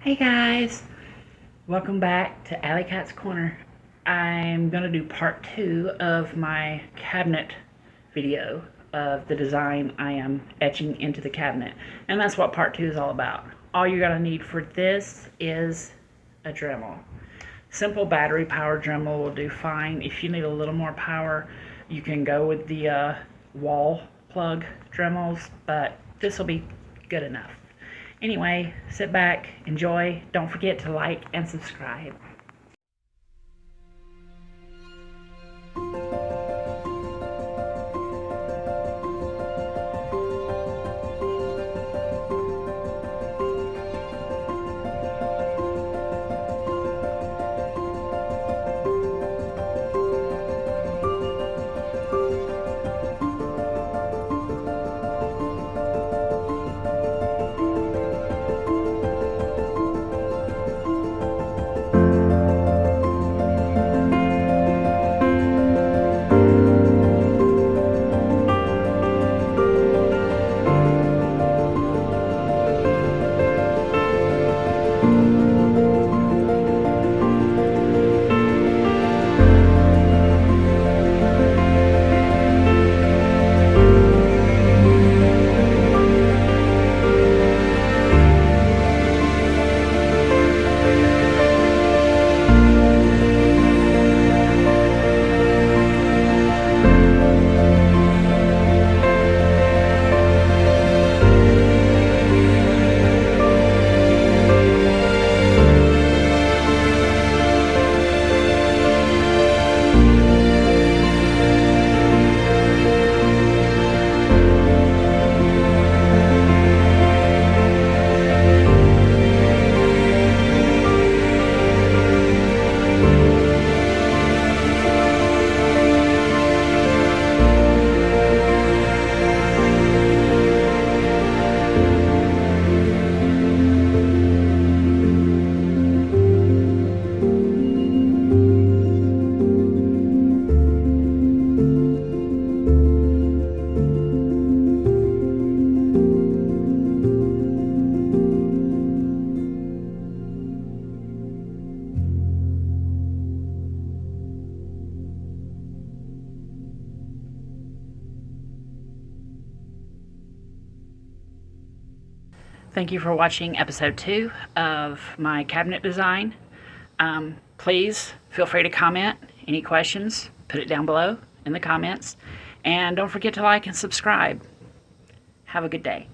Hey guys, welcome back to Alley Cat's Corner. I'm going to do part 2 of my cabinet video of the design I am etching into the cabinet. And that's what part 2 is all about. All you're going to need for this is a Dremel. Simple battery powered Dremel will do fine. If you need a little more power, you can go with the wall plug Dremels, but this will be good enough. Anyway, sit back, enjoy. Don't forget to like and subscribe. Thank you for watching episode 2 of my cabinet design. Please feel free to comment. Any questions, put it down below in the comments. And don't forget to like and subscribe. Have a good day.